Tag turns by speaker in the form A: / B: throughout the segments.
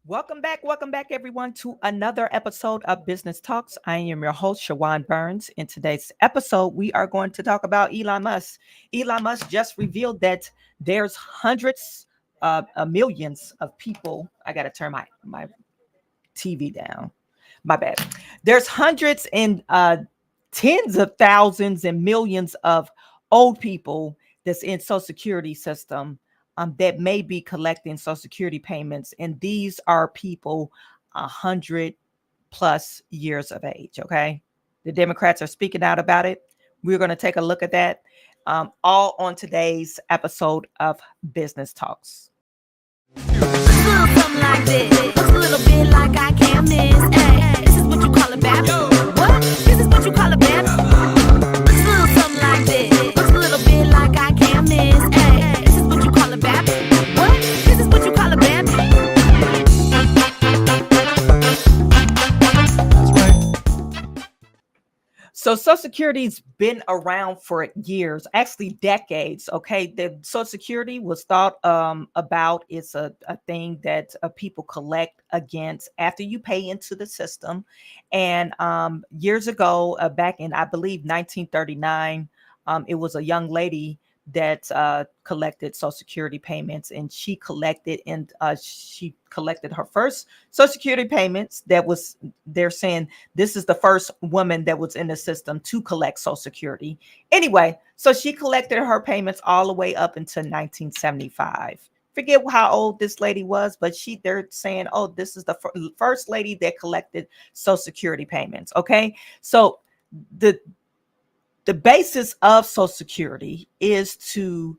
A: Welcome back, everyone, to another episode of Business Talks. I am your host, Chawanne Burns. In today's episode, we are going to talk about Elon Musk. Elon Musk just revealed that there's hundreds of millions of people. I got to turn my TV down. My bad. There's hundreds and tens of thousands and millions of old people that's in Social Security system that may be collecting Social Security payments, and these are people 100 plus years of age. Okay, the Democrats are speaking out about it. We're going to take a look at that, all on today's episode of Business Talks.
B: Little something like this. Looks a little bit like I can't miss. Hey, this is what you call a bad. What? This is what you call a bad. Looks a little something like this. Looks a little bit like I can't miss. Hey, this is what you call a bad. What? This is what you call a bad.
A: So Social Security's been around for years, actually decades. Okay, the Social Security was thought about. It's a thing that people collect against after you pay into the system. And years ago, back in I believe 1939, it was a young lady that collected Social Security payments, and she collected her first Social Security payments. They're saying this is the first woman that was in the system to collect Social Security. Anyway, so she collected her payments all the way up until 1975. Forget how old this lady was, but they're saying, oh, this is the first lady that collected Social Security payments. Okay, so the basis of Social Security is to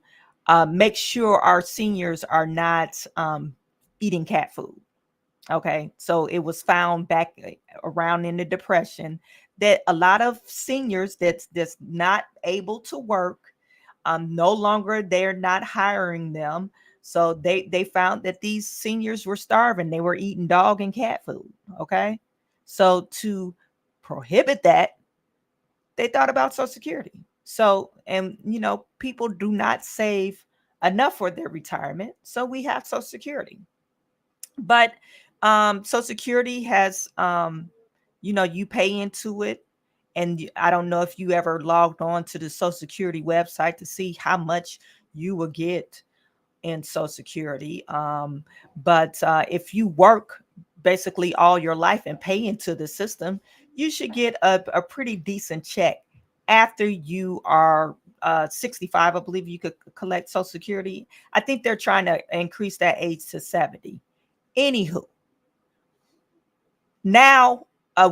A: make sure our seniors are not eating cat food. Okay, so it was found back around in the Depression that a lot of seniors that's not able to work, no longer they're not hiring them. So they found that these seniors were starving. They were eating dog and cat food. Okay, so to prohibit that, they thought about Social Security. So, and people do not save enough for their retirement. So we have Social Security. But Social Security has, you pay into it. And I don't know if you ever logged on to the Social Security website to see how much you will get in Social Security. But if you work basically all your life and pay into the system, you should get a pretty decent check after you are 65. I believe you could collect Social Security. I think they're trying to increase that age to 70. Anywho, now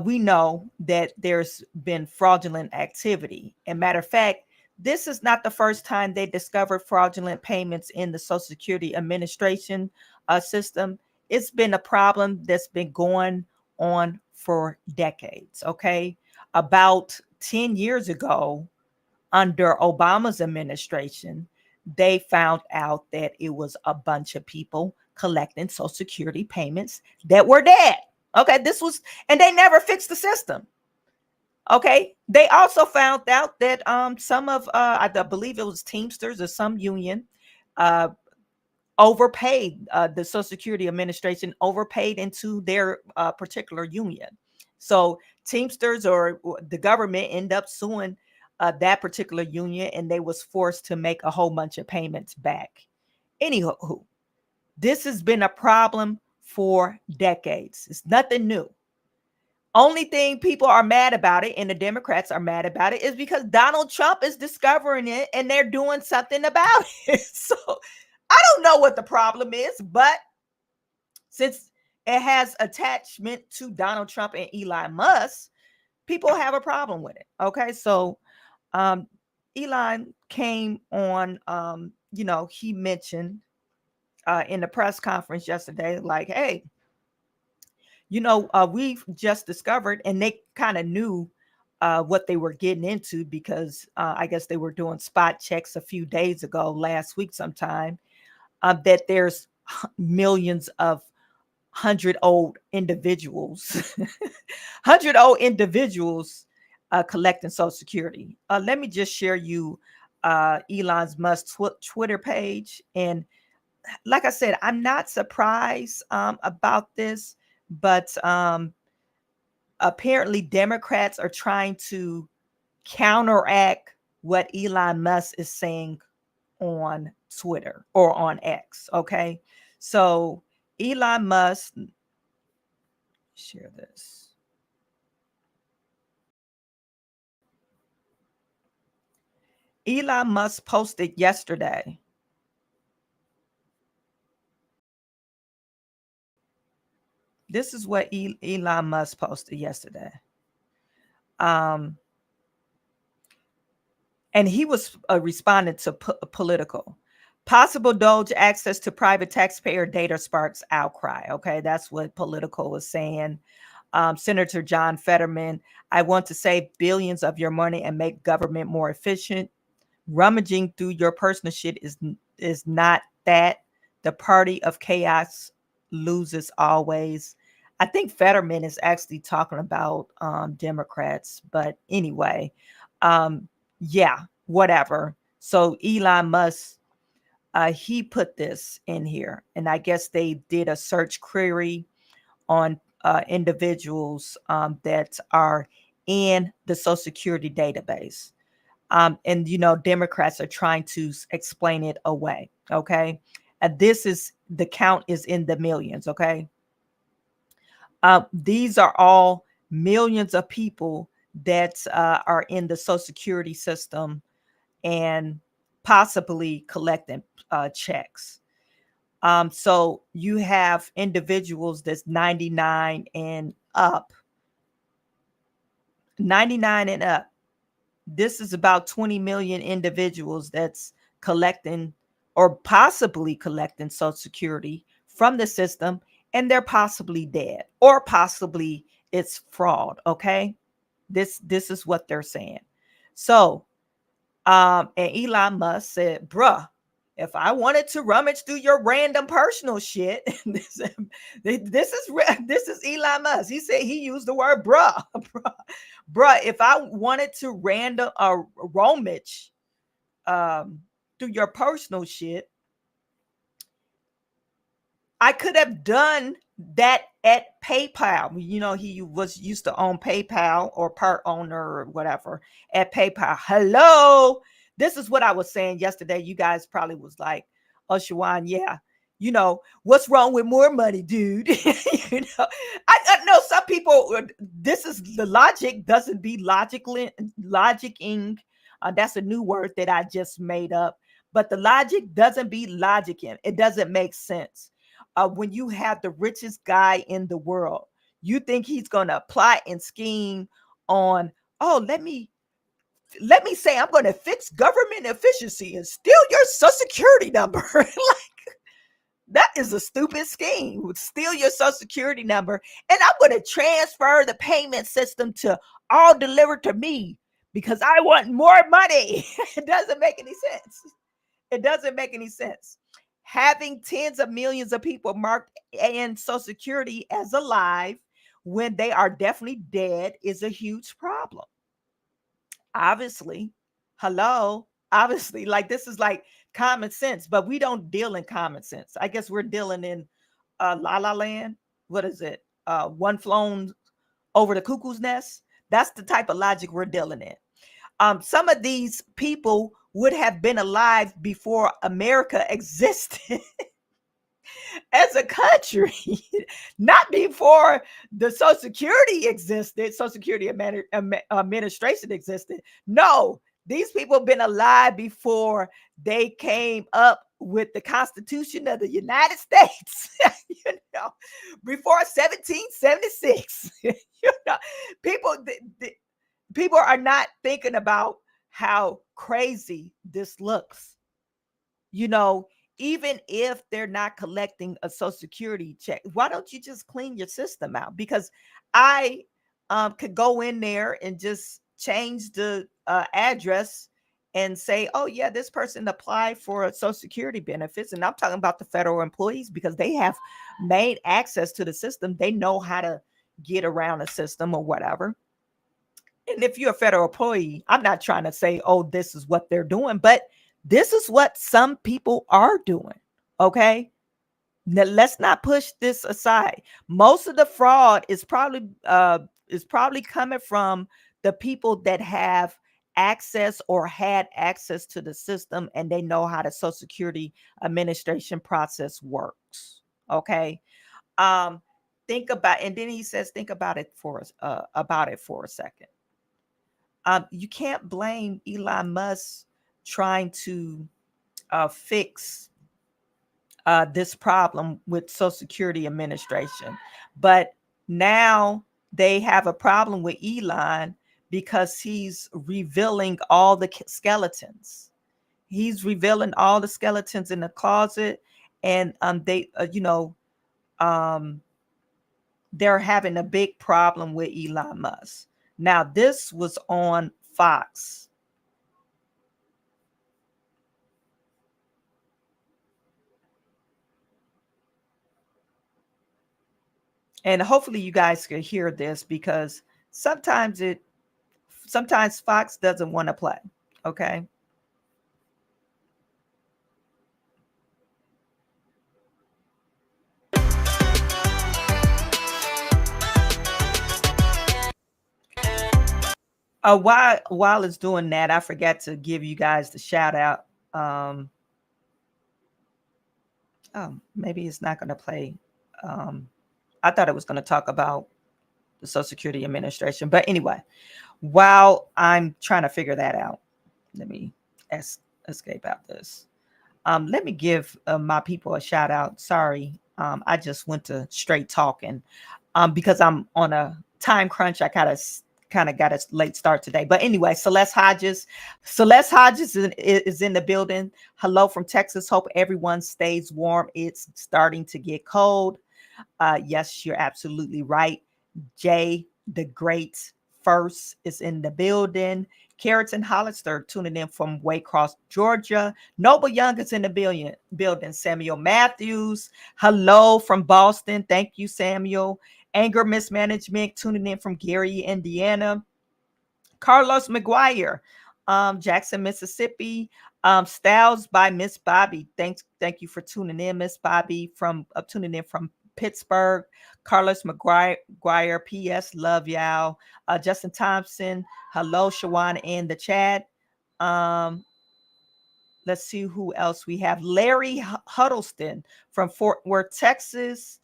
A: we know that there's been fraudulent activity. And matter of fact, this is not the first time they discovered fraudulent payments in the Social Security Administration system. It's been a problem that's been going on for decades. Okay. About 10 years ago, under Obama's administration, they found out that it was a bunch of people collecting Social Security payments that were dead. Okay. And they never fixed the system. Okay. They also found out that some of I believe it was Teamsters or some union uh overpaid. The Social Security Administration overpaid into their particular union. So Teamsters or the government end up suing that particular union, and they was forced to make a whole bunch of payments back. Anywho, this has been a problem for decades. It's nothing new. Only thing people are mad about it, and the Democrats are mad about it, is because Donald Trump is discovering it and they're doing something about it. So I don't know what the problem is, but since it has attachment to Donald Trump and Elon Musk, people have a problem with it. Okay, so Elon came on, he mentioned in the press conference yesterday, like, hey, we've just discovered, and they kind of knew what they were getting into because I guess they were doing spot checks a few days ago, last week sometime, that there's millions of 100-old individuals, 100-old individuals collecting Social Security. Let me just share you Elon Musk's Twitter page, and like I said, I'm not surprised about this, but apparently Democrats are trying to counteract what Elon Musk is saying on Twitter or on X. Okay. So Elon Musk, share this. Elon Musk posted yesterday. This is what Elon Musk posted yesterday. And he was responding to political. Possible DOGE access to private taxpayer data sparks outcry. Okay, that's what political was saying. Senator John Fetterman, I want to save billions of your money and make government more efficient. Rummaging through your personal shit is not that. The party of chaos loses always. I think Fetterman is actually talking about Democrats, but anyway, yeah, whatever. So Elon Musk, he put this in here, and I guess they did a search query on individuals that are in the Social Security database. And, Democrats are trying to explain it away. Okay. And this is the count is in the millions. Okay. These are all millions of people that are in the Social Security system and possibly collecting checks. So you have individuals that's 99 and up. 99 and up. This is about 20 million individuals that's collecting or possibly collecting Social Security from the system, and they're possibly dead or possibly it's fraud. Okay. This is what they're saying. So and Elon Musk said, bruh, if I wanted to rummage through your random personal shit, this is Elon Musk. He said he used the word bruh. Bruh, if I wanted to random rummage through your personal shit, I could have done that at PayPal. He was used to own PayPal or part owner or whatever at PayPal. Hello. This is what I was saying yesterday. You guys probably was like, oh, Chawanne, yeah. What's wrong with more money, dude? I know some people, this is the logic doesn't be logicing. That's a new word that I just made up. But the logic doesn't be logicing. It doesn't make sense. When you have the richest guy in the world, you think he's going to apply and scheme on, oh, let me say I'm going to fix government efficiency and steal your Social Security number. Like, that is a stupid scheme. Steal your Social Security number, and I'm going to transfer the payment system to all delivered to me because I want more money. It doesn't make any sense. It doesn't make any sense. Having tens of millions of people marked in Social Security as alive when they are definitely dead is a huge problem. Obviously, obviously, like this is like common sense, but we don't deal in common sense. I guess we're dealing in La La Land. What is it? One flown over the cuckoo's nest. That's the type of logic we're dealing in. Some of these people would have been alive before America existed as a country, not before the Social Security existed, Social Security administration existed. No, these people have been alive before they came up with the Constitution of the United States, before 1776. People are not thinking about how crazy this looks. Even if they're not collecting a Social Security check, why don't you just clean your system out? Because I could go in there and just change the address and say, oh, yeah, this person applied for a Social Security benefits. And I'm talking about the federal employees because they have made access to the system. They know how to get around a system or whatever. And if you're a federal employee, I'm not trying to say, oh, this is what they're doing, but this is what some people are doing. Okay. Now, let's not push this aside. Most of the fraud is probably coming from the people that have access or had access to the system, and they know how the Social Security Administration process works. Okay. Um, think about, and then he says, think about it for a second. You can't blame Elon Musk trying to fix this problem with Social Security Administration. But now they have a problem with Elon because he's revealing all the skeletons. He's revealing all the skeletons in the closet, and um, they're having a big problem with Elon Musk. Now, this was on Fox. And hopefully you guys can hear this, because sometimes Fox doesn't want to play. Okay. While it's doing that, I forgot to give you guys the shout out. Oh, maybe it's not going to play. I thought it was going to talk about the Social Security Administration, but anyway, while I'm trying to figure that out, let me escape out this. Let me give my people a shout out. Sorry, I just went to straight talking because I'm on a time crunch. I kind of got a late start today. But anyway, Celeste Hodges is in the building. Hello from Texas. Hope everyone stays warm. It's starting to get cold. Yes, you're absolutely right. Jay the Great First is in the building. Carrollton Hollister tuning in from Waycross, Georgia. Noble Young is in the building. Samuel Matthews, hello from Boston. Thank you, Samuel. Anger Mismanagement tuning in from Gary, Indiana. Carlos McGuire, Jackson, Mississippi. Styles by Miss Bobby. Thank you for tuning in, Miss Bobby, from tuning in from Pittsburgh. Carlos McGuire, PS, love y'all. Justin Thompson, hello, Chawanne in the chat. Let's see who else we have. Larry Huddleston from Fort Worth, Texas.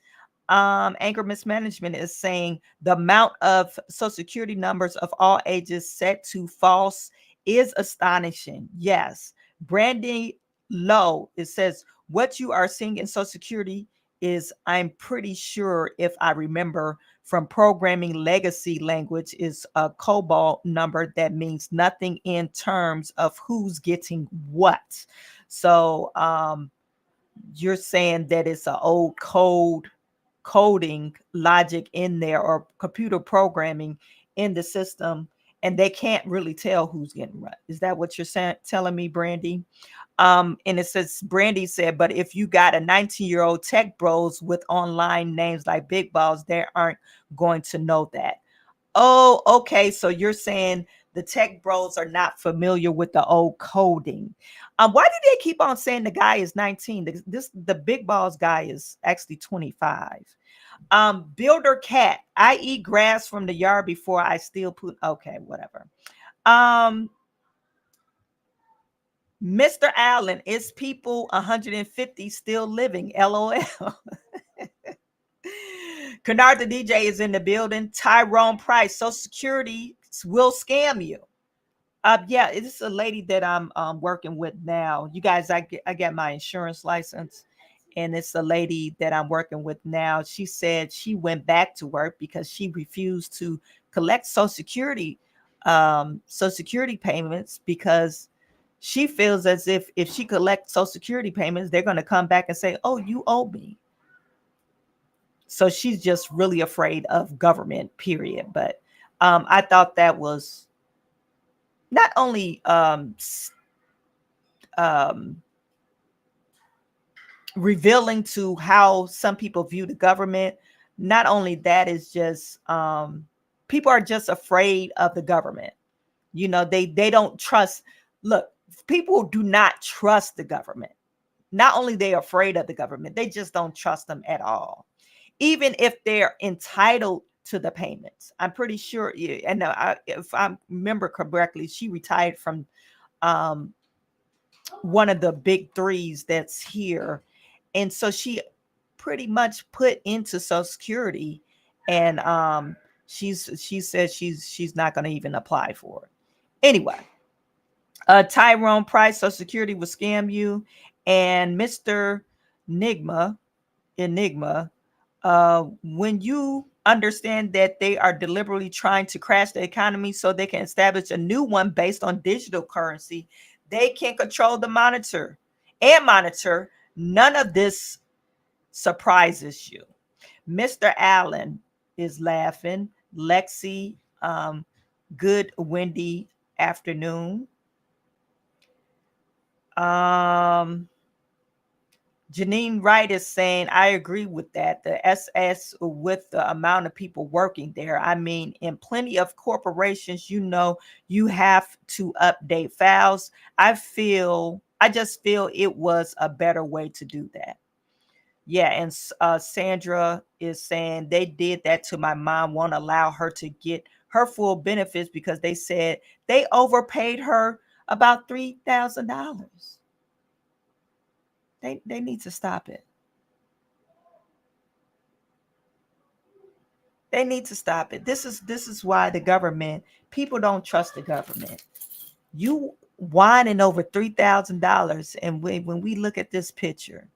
A: Anger Mismanagement is saying the amount of Social Security numbers of all ages set to false is astonishing. Yes. Brandy Lowe, it says, what you are seeing in Social Security is, I'm pretty sure, if I remember from programming legacy language, is a COBOL number that means nothing in terms of who's getting what. So you're saying that it's an old coding logic in there, or computer programming in the system, and they can't really tell who's getting what. Is that what you're telling me, Brandy? And it says, Brandy said, but if you got a 19-year-old tech bros with online names like Big Balls, they aren't going to know that. Oh, okay. So you're saying the tech bros are not familiar with the old coding. Why do they keep on saying the guy is 19? The Big Balls guy is actually 25. Builder Cat, I eat grass from the yard before I still put. Okay, whatever. Mr. Allen, is people 150 still living? LOL. Kennard the DJ is in the building. Tyrone Price, Social Security will scam you. Yeah, it's a lady that I'm working with now. You guys, I get my insurance license, and it's a lady that I'm working with now. She said she went back to work because she refused to collect Social Security payments, because she feels as if she collects Social Security payments, they're going to come back and say, oh, you owe me. So she's just really afraid of government, period. But I thought that was not only revealing to how some people view the government. Not only that, is just people are just afraid of the government. You know, they don't trust. Look, people do not trust the government. not only they're afraid of the government, they just don't trust them at all, even if they're entitled to the payments. I'm pretty sure, and if I remember correctly, she retired from um, one of the big threes that's here, and so she pretty much put into Social Security, and she says she's not going to even apply for it anyway. Tyrone Price, Social Security will scam you, and Mr. Enigma, when you understand that they are deliberately trying to crash the economy so they can establish a new one based on digital currency, they can control the monitor. None of this surprises you. Mr. Allen is laughing. Lexi, good windy afternoon. Janine Wright is saying, I agree with that. The SS, with the amount of people working there. I mean, in plenty of corporations, you have to update files. I just feel it was a better way to do that. Yeah, and Sandra is saying they did that to my mom, won't allow her to get her full benefits because they said they overpaid her about $3,000. They need to stop it. They need to stop it. This is why the government, people don't trust the government. You whining over $3,000, and when we look at this picture,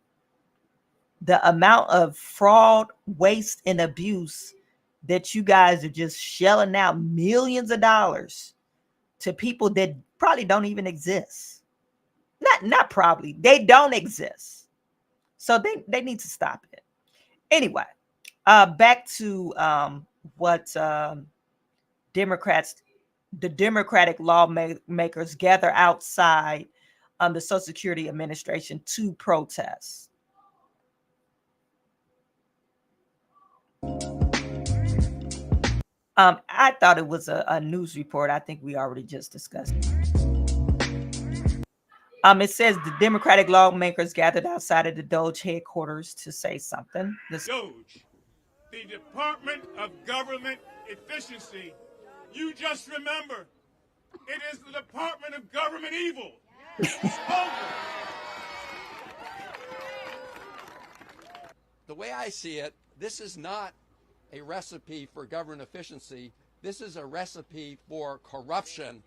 A: the amount of fraud, waste, and abuse that you guys are just shelling out millions of dollars to people that probably don't even exist. Not probably, they don't exist. So they need to stop it. Anyway, back to what the Democratic lawmakers gather outside the Social Security Administration to protest. I thought it was a news report. I think we already just discussed it. It says the Democratic lawmakers gathered outside of the DOGE headquarters to say something.
C: DOGE, the Department of Government Efficiency. You just remember, it is the Department of Government Evil. It's over.
D: The way I see it, this is not a recipe for government efficiency. This is a recipe for corruption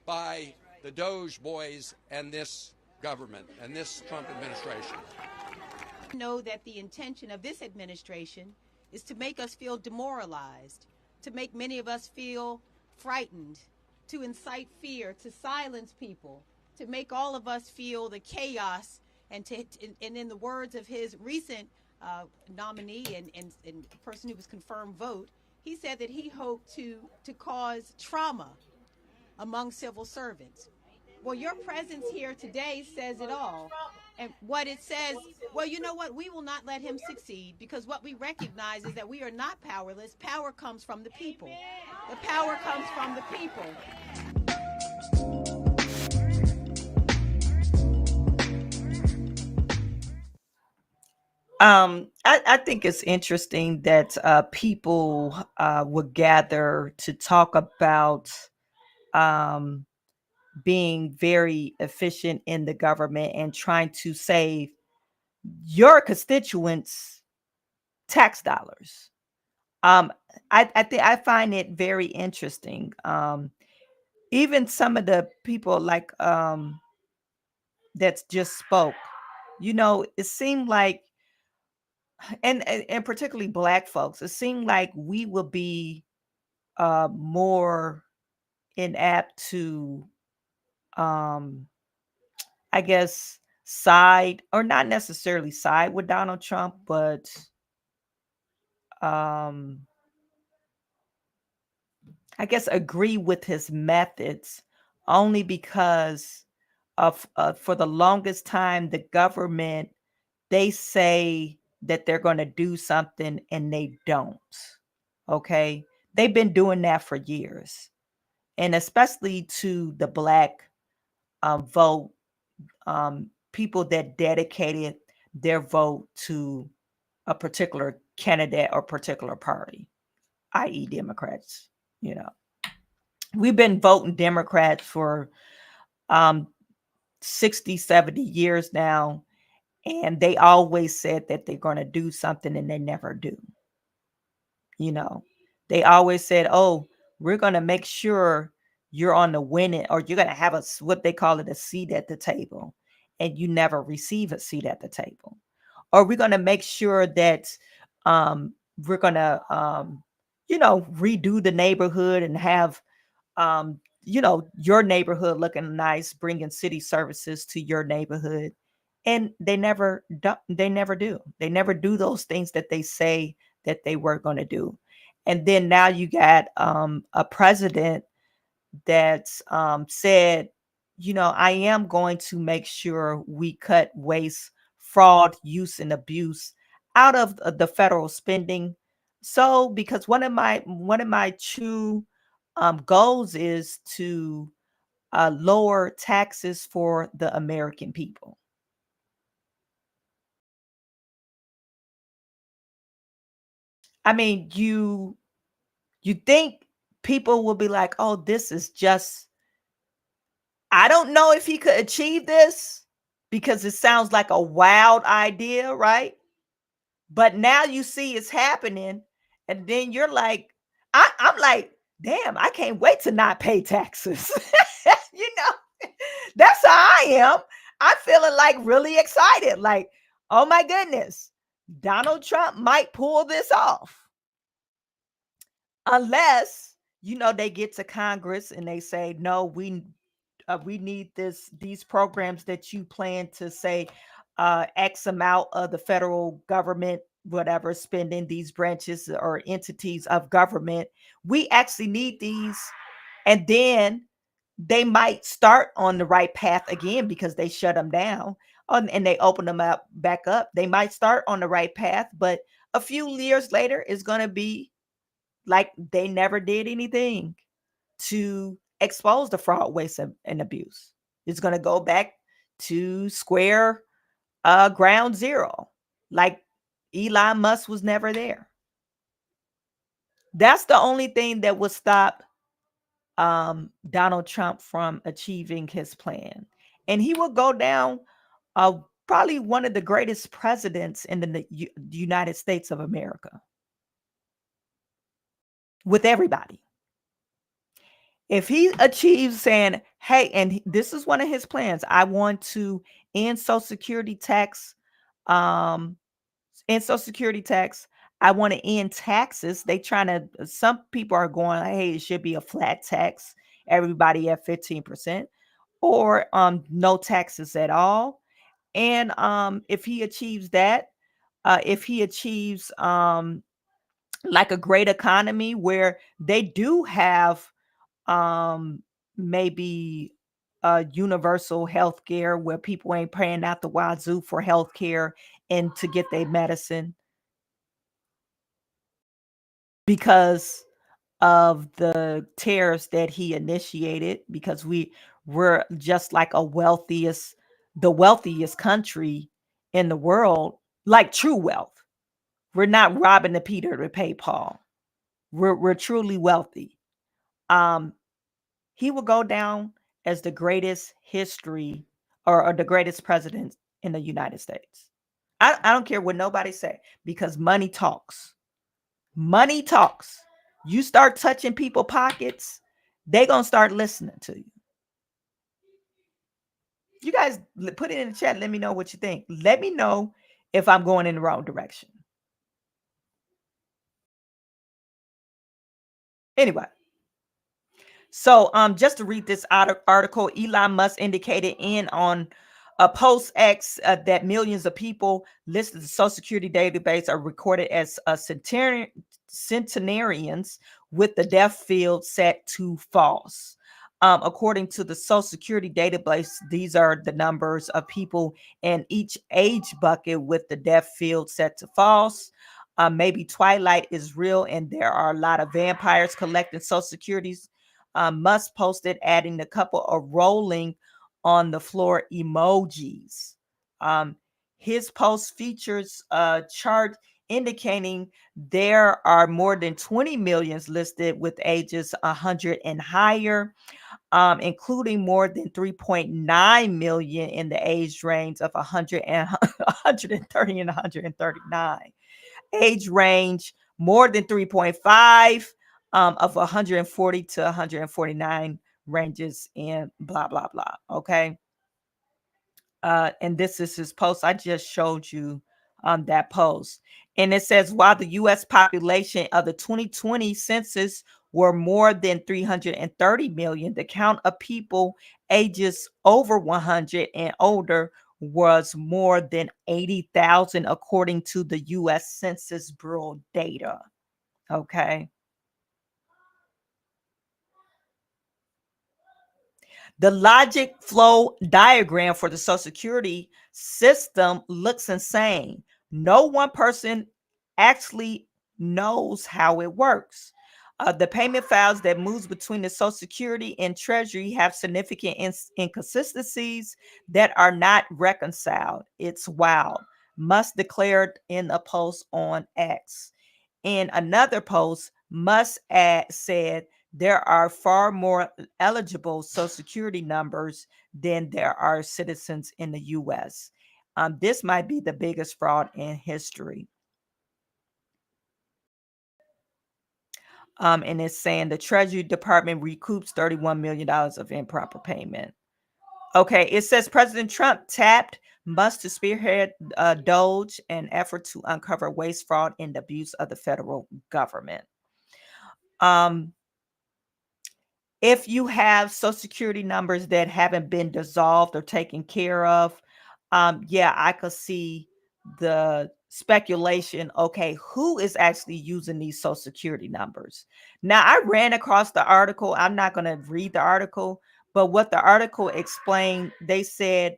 D: by the DOGE boys and this government and this Trump administration.
E: Know that the intention of this administration is to make us feel demoralized, to make many of us feel frightened, to incite fear, to silence people, to make all of us feel the chaos, and in the words of his recent nominee and person who was confirmed vote, he said that he hoped to cause trauma among civil servants. Well, your presence here today says it all. And what it says, well, you know what? We will not let him succeed, because what we recognize is that we are not powerless. Power comes from the people. The power comes from the people.
A: I think it's interesting that people would gather to talk about um, being very efficient in the government and trying to save your constituents tax dollars. Um, I think I find it very interesting. Even some of the people like that just spoke, it seemed like, and particularly Black folks, it seemed like we will be more inapt to, um, I guess, side, or not necessarily side with Donald Trump, but um, I guess agree with his methods, only because of for the longest time the government, they say that they're going to do something and they don't. Okay, they've been doing that for years, and especially to the Black vote, people that dedicated their vote to a particular candidate or particular party, i.e. Democrats. You know, we've been voting Democrats for 60, 70 years now, and they always said that they're going to do something and they never do. You know, they always said, oh, we're going to make sure you're on the winning, or you're going to have what they call it, a seat at the table, and you never receive a seat at the table. Or we're going to make sure that we're going to, redo the neighborhood and have, your neighborhood looking nice, bringing city services to your neighborhood. And they never do. They never do. They never do those things that they say that they were going to do. And then now you got a president that said, I am going to make sure we cut waste, fraud, use, and abuse out of the federal spending. So, because one of my true goals is to lower taxes for the American people. I mean, you think people will be like, oh, this is just, I don't know if he could achieve this because it sounds like a wild idea, right? But now you see it's happening, and then you're like, I'm like, damn, I can't wait to not pay taxes. you know, that's how I am. I'm feeling like really excited. Like, oh my goodness, Donald Trump might pull this off. Unless, they get to Congress and they say, no, we need these programs that you plan to say X amount of the federal government, whatever, spending, these branches or entities of government. We actually need these. And then they might start on the right path again because they shut them down and they open them up back up. They might start on the right path, but a few years later, it's going to be like they never did anything to expose the fraud, waste, and abuse. It's going to go back to square ground zero, like Elon Musk was never there. That's the only thing that would stop Donald Trump from achieving his plan. And he will go down probably one of the greatest presidents in the United States of America with everybody. If he achieves saying, hey, and this is one of his plans, I want to end Social Security tax, I want to end taxes. Some people are going, hey, it should be a flat tax, everybody at 15%, or no taxes at all. And if he achieves that, if he achieves like a great economy where they do have maybe universal health care where people ain't paying out the wazoo for health care and to get their medicine because of the tariffs that he initiated, because we're just like the wealthiest country in the world, like true wealth. We're not robbing the Peter to pay Paul. We're truly wealthy. He will go down as the greatest history or the greatest president in the United States. I don't care what nobody say, because money talks. Money talks. You start touching people's pockets, they're going to start listening to you. You guys put it in the chat. Let me know what you think. Let me know if I'm going in the wrong direction. Anyway. So just to read this article, Elon Musk indicated on a post X that millions of people listed in the Social Security database are recorded as centenarians, with the death field set to false. According to the Social Security database, these are the numbers of people in each age bucket with the death field set to false. Maybe Twilight is real and there are a lot of vampires collecting Social Securities. Musk posted, adding a couple of rolling on the floor emojis. His post features a chart indicating there are more than 20 millions listed with ages 100 and higher, including more than 3.9 million in the age range of 100 and 130 and 139. Age range more than 3.5 of 140 to 149 ranges in blah blah blah. Okay. And this is his post. I just showed you that post. And it says, while the U.S. population of the 2020 census were more than 330 million, the count of people ages over 100 and older was more than 80,000, according to the U.S. Census Bureau data. Okay. The logic flow diagram for the Social Security system looks insane. No one person actually knows how it works. The payment files that moves between the Social Security and Treasury have significant inconsistencies that are not reconciled. It's wild. Musk declared in a post on X. In another post, Musk said there are far more eligible Social Security numbers than there are citizens in the U.S. This might be the biggest fraud in history. And it's saying the Treasury Department recoups $31 million of improper payment. Okay, it says President Trump tapped Musk to spearhead DOGE, an effort to uncover waste, fraud, and abuse of the federal government. If you have Social Security numbers that haven't been dissolved or taken care of, yeah, I could see the speculation. Okay, who is actually using these Social Security numbers? Now, I ran across the article. I'm not going to read the article, but what the article explained, they said,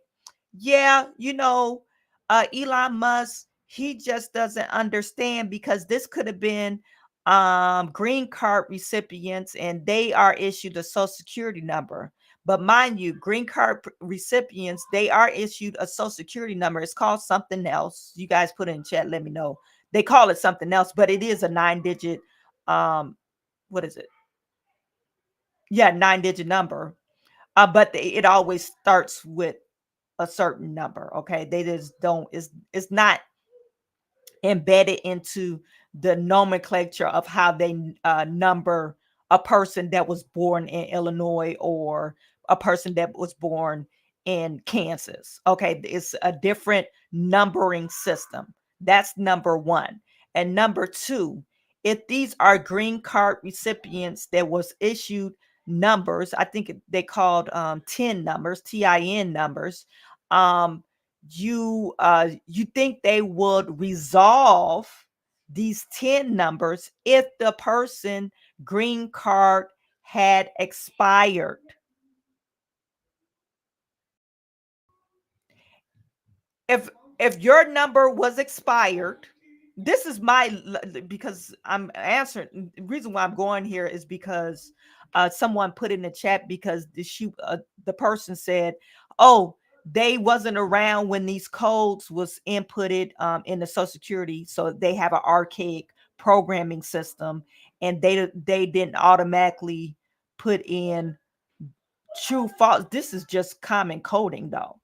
A: yeah, Elon Musk, he just doesn't understand, because this could have been green card recipients and they are issued a Social Security number. But mind you, green card recipients, they are issued a Social Security number. It's called something else. You guys put it in chat, let me know. They call it something else, but it is a 9-digit what is it? Yeah, 9-digit number. But it always starts with a certain number. Okay, they just don't, it's not embedded into the nomenclature of how they number a person that was born in Illinois or a person that was born in Kansas. Okay, it's a different numbering system. That's number one. And number two, if these are green card recipients that was issued numbers, I think they called TIN numbers, TIN numbers, you think they would resolve these 10 numbers if the person green card had expired. If your number was expired, this is because I'm answering, the reason why I'm going here is because someone put in the chat, because the person said, oh, they wasn't around when these codes was inputted in the Social Security, so they have an archaic programming system, and they didn't automatically put in true false. This is just common coding though.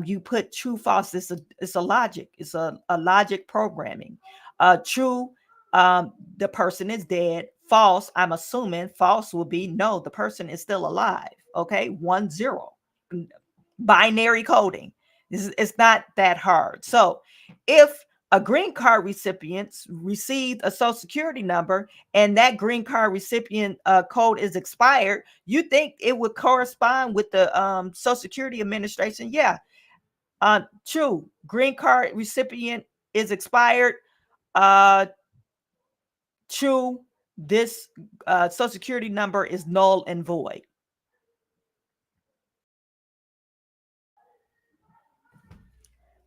A: You put true false. It's a logic. It's a logic programming. True, the person is dead. False, I'm assuming false will be no, the person is still alive. Okay, 1-0. Binary coding. It's not that hard. So if a green card recipient received a Social Security number and that green card recipient code is expired, you think it would correspond with the Social Security Administration? Yeah. True. Green card recipient is expired. True. This Social Security number is null and void.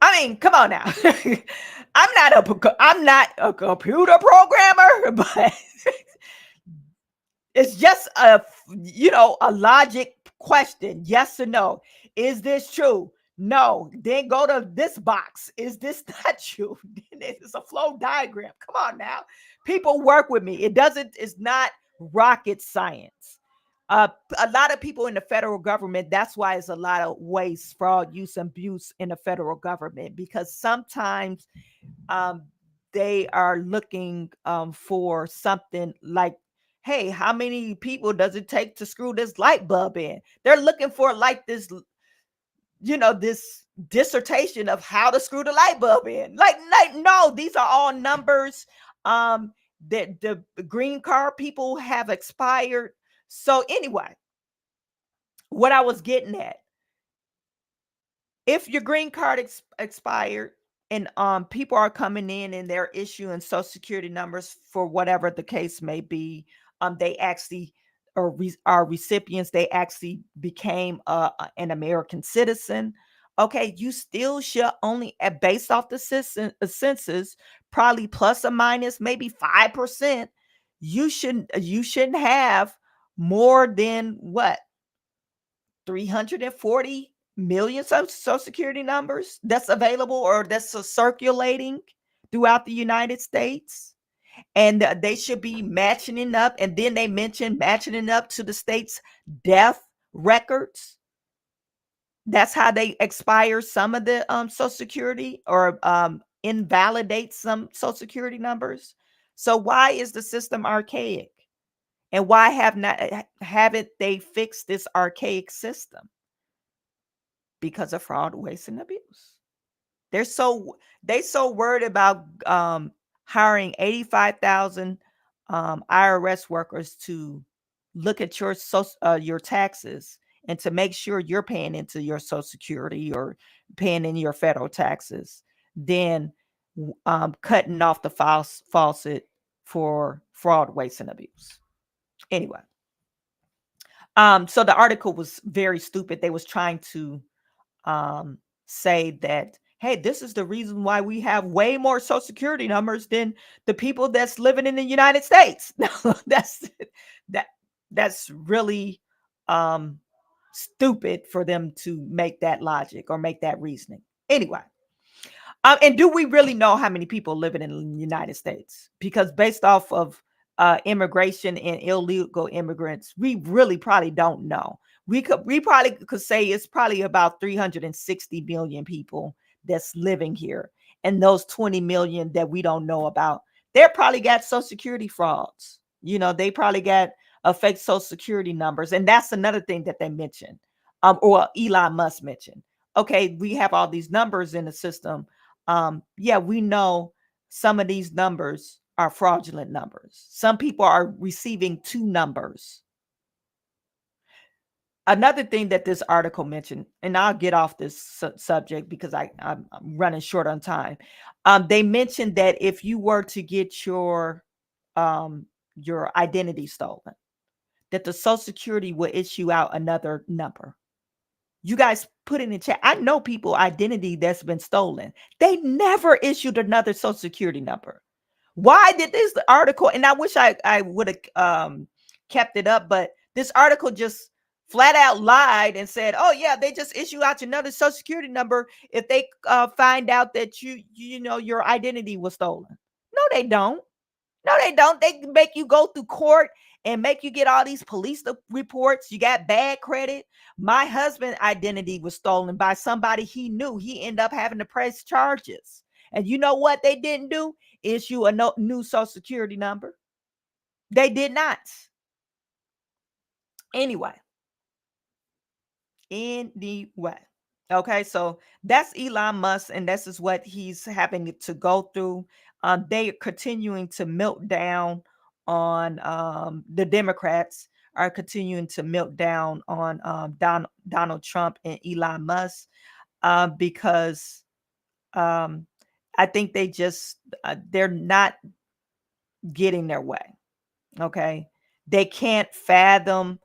A: I mean, come on now. I'm not a computer programmer, but it's just a logic question. Yes or no? Is this true? No, then go to this box. Is this not you? It's a flow diagram. Come on now. People work with me. It's not rocket science. A lot of people in the federal government, that's why it's a lot of waste, fraud, use, and abuse in the federal government, because sometimes um, they are looking for something like, hey, how many people does it take to screw this light bulb in? They're looking for like this, this dissertation of how to screw the light bulb in. Like no, these are all numbers. That the green card people have expired. So anyway, what I was getting at, if your green card expired and people are coming in and they're issuing social security numbers for whatever the case may be, they actually are recipients, they actually became an American citizen. Okay, you still should only, based off the census, probably plus or minus maybe 5%, you shouldn't have more than what, 340 million social security numbers that's available or that's circulating throughout the United States. And they should be matching it up. And then they mentioned matching it up to the state's death records. That's how they expire some of the social security, or invalidate some social security numbers. So why is the system archaic? And why haven't they fixed this archaic system? Because of fraud, waste, and abuse. They so worried about hiring 85,000 IRS workers to look at your taxes and to make sure you're paying into your Social Security or paying in your federal taxes, then cutting off the faucet for fraud, waste, and abuse. Anyway, so the article was very stupid. They was trying to say that, hey, this is the reason why we have way more social security numbers than the people that's living in the United States. No, that's really stupid for them to make that logic or make that reasoning. Anyway, and do we really know how many people living in the United States? Because based off of immigration and illegal immigrants, we really probably don't know. We probably could say it's probably about 360 million people that's living here, and those 20 million that we don't know about, they probably got social security frauds. They probably got fake social security numbers, and that's another thing that they mentioned, or Elon Musk mentioned. Okay, we have all these numbers in the system. Yeah, we know some of these numbers are fraudulent numbers. Some people are receiving two numbers. Another thing that this article mentioned, and I'll get off this subject because I'm running short on time. They mentioned that if you were to get your identity stolen, that the Social Security will issue out another number. You guys put it in chat. I know people identity that's been stolen. They never issued another Social Security number. Why did this article? And I wish I would have kept it up, but this article just flat out lied and said, "Oh yeah, they just issue out another Social Security number if they find out that your identity was stolen." No, they don't. No, they don't. They make you go through court and make you get all these police reports. You got bad credit. My husband's identity was stolen by somebody he knew. He ended up having to press charges. And you know what they didn't do? Issue a new Social Security number. They did not. Anyway. Okay, so that's Elon Musk, and this is what he's having to go through. They are continuing to melt down on the Democrats are continuing to melt down on Donald Trump and Elon Musk because I think they're not getting their way. Okay, they can't fathom.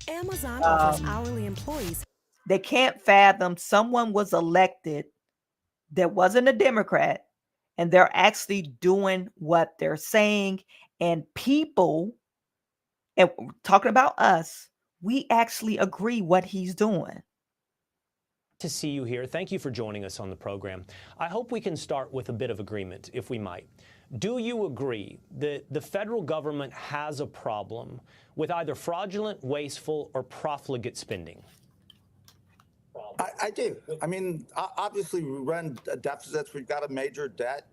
B: Amazon offers hourly employees.
A: They can't fathom someone was elected that wasn't a Democrat, and they're actually doing what they're saying. And people, and talking about us, we actually agree what he's doing.
F: To see you here. Thank you for joining us on the program. I hope we can start with a bit of agreement, if we might. Do you agree that the federal government has a problem with either fraudulent, wasteful, or profligate spending?
G: I do. I mean, obviously, we run deficits. We've got a major debt.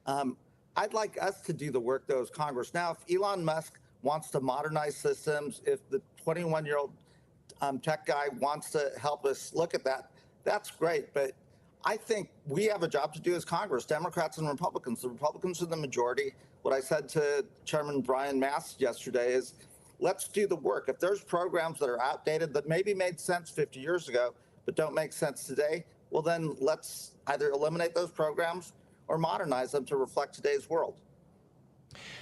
G: I'd like us to do the work, though, as Congress. Now, if Elon Musk wants to modernize systems, if the 21-year-old tech guy wants to help us look at that, that's great. But I think we have a job to do as Congress, Democrats and Republicans. The Republicans are the majority. What I said to Chairman Brian Mast yesterday is, let's do the work. If there's programs that are outdated that maybe made sense 50 years ago, but don't make sense today, well, then let's either eliminate those programs or modernize them to reflect today's world.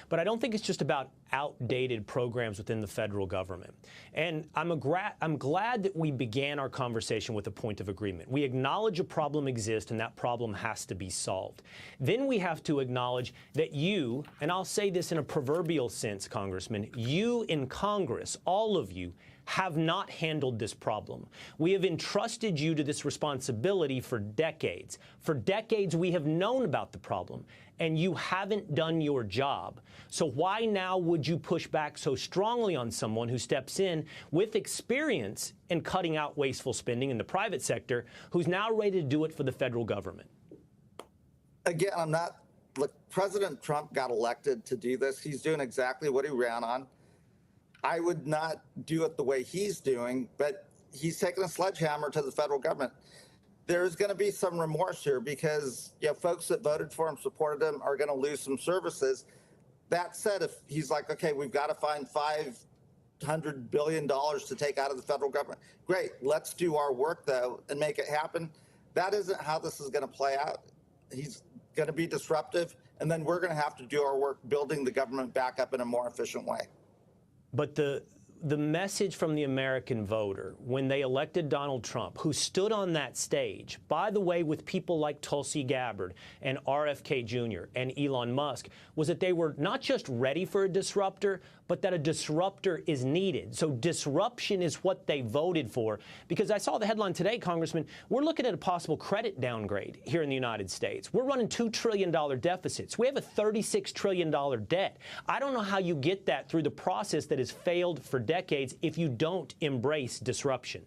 F: But I don't think it's just about outdated programs within the federal government. And I'm glad that we began our conversation with a point of agreement. We acknowledge a problem exists and that problem has to be solved. Then we have to acknowledge that you, and I'll say this in a proverbial sense, Congressman, you in Congress, all of you, have not handled this problem. We have entrusted you to this responsibility for decades. For decades, we have known about the problem, and you haven't done your job. So why now would you push back so strongly on someone who steps in with experience in cutting out wasteful spending in the private sector, who's now ready to do it for the federal government?
G: Again, look, President Trump got elected to do this. He's doing exactly what he ran on. I would not do it the way he's doing, but he's taking a sledgehammer to the federal government. There's going to be some remorse here because folks that voted for him, supported him, are going to lose some services. That said, if he's like, okay, we've got to find $500 billion to take out of the federal government, great. Let's do our work, though, and make it happen. That isn't how this is going to play out. He's going to be disruptive, and then we're going to have to do our work building the government back up in a more efficient way.
F: But the message from the American voter when they elected Donald Trump, who stood on that stage, by the way, with people like Tulsi Gabbard and RFK Jr. and Elon Musk, was that they were not just ready for a disruptor, but that a disruptor is needed. So disruption is what they voted for. Because I saw the headline today, Congressman, we're looking at a possible credit downgrade here in the United States. We're running $2 trillion deficits. We have a $36 trillion debt. I don't know how you get that through the process that has failed for decades if you don't embrace disruption.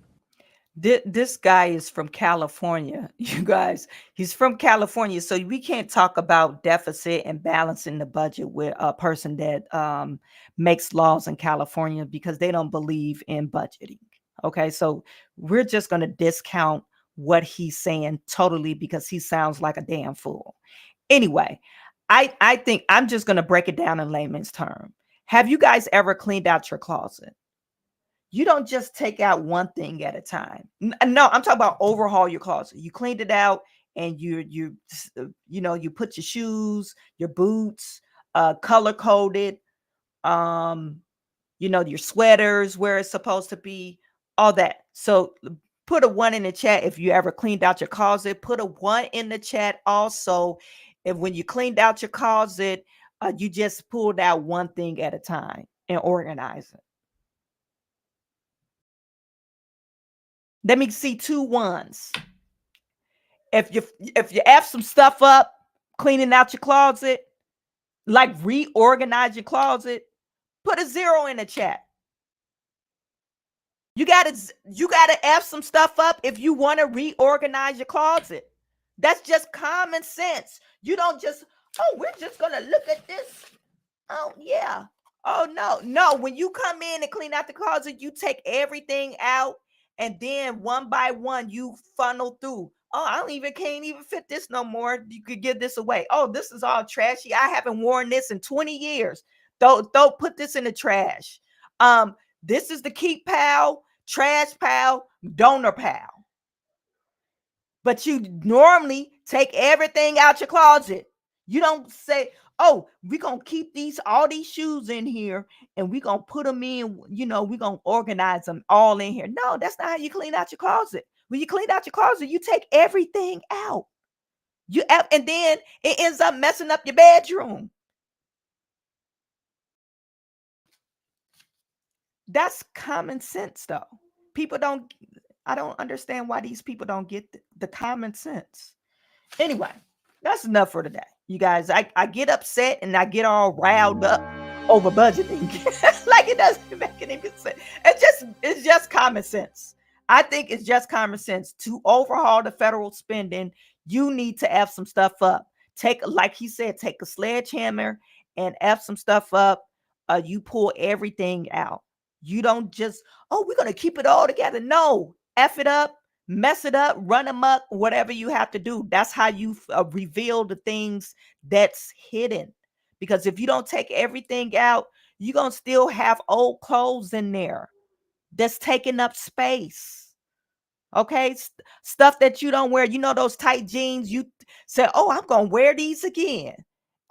A: This guy is from California, you guys. He's from California, so we can't talk about deficit and balancing the budget with a person that makes laws in California because they don't believe in budgeting. Okay, so we're just going to discount what he's saying totally because he sounds like a damn fool. Anyway, I think I'm just going to break it down in layman's term. Have you guys ever cleaned out your closet? You don't just take out one thing at a time. No, I'm talking about overhaul your closet. You cleaned it out and you put your shoes, your boots, color coded, your sweaters where it's supposed to be, all that. So put a 1 in the chat if you ever cleaned out your closet. Put a 1 in the chat also if when you cleaned out your closet, you just pulled out one thing at a time and organized it. Let me see 2 1s. If you F some stuff up, cleaning out your closet, like reorganize your closet, put a 0 in the chat. You gotta F some stuff up if you want to reorganize your closet. That's just common sense. You don't just, we're just gonna look at this. Oh yeah. Oh no. When you come in and clean out the closet, you take everything out. And then one by one, you funnel through. Oh, can't even fit this no more. You could give this away. Oh, this is all trashy. I haven't worn this in 20 years. Don't put this in the trash. This is the keep pile, trash pile, donor pile. But you normally take everything out your closet. You don't say, oh, we're going to keep all these shoes in here and we're going to put them in, we're going to organize them all in here. No, that's not how you clean out your closet. When you clean out your closet, you take everything out. And then it ends up messing up your bedroom. That's common sense, though. People don't, I don't understand why these people don't get the common sense. Anyway, that's enough for today. You guys, I get upset and I get all riled up over budgeting. Like it doesn't make any sense. It's just common sense. I think it's just common sense to overhaul the federal spending. You need to F some stuff up. Like he said, take a sledgehammer and F some stuff up. You pull everything out. You don't just, oh, we're going to keep it all together. No, F it up, mess it up, run amok, whatever you have to do. That's how you reveal the things that's hidden. Because if you don't take everything out, you're going to still have old clothes in there that's taking up space. Okay, stuff that you don't wear. You know those tight jeans, you say, oh, I'm going to wear these again.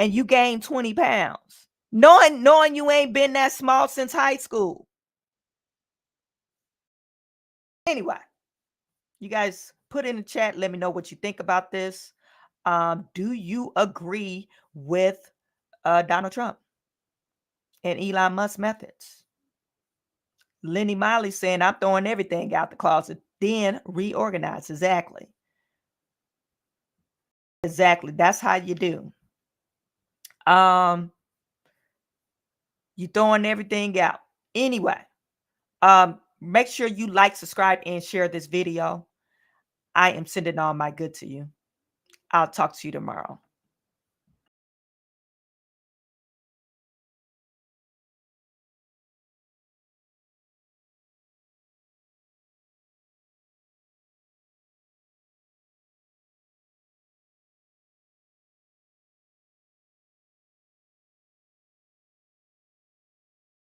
A: And you gain 20 pounds. Knowing you ain't been that small since high school. Anyway, you guys put in the chat. Let me know what you think about this. Do you agree with Donald Trump and Elon Musk methods? Lenny Miley saying, I'm throwing everything out the closet, then reorganize. Exactly. That's how you do. You throwing everything out. Anyway, make sure you like, subscribe, and share this video. I am sending all my good to you. I'll talk to you tomorrow.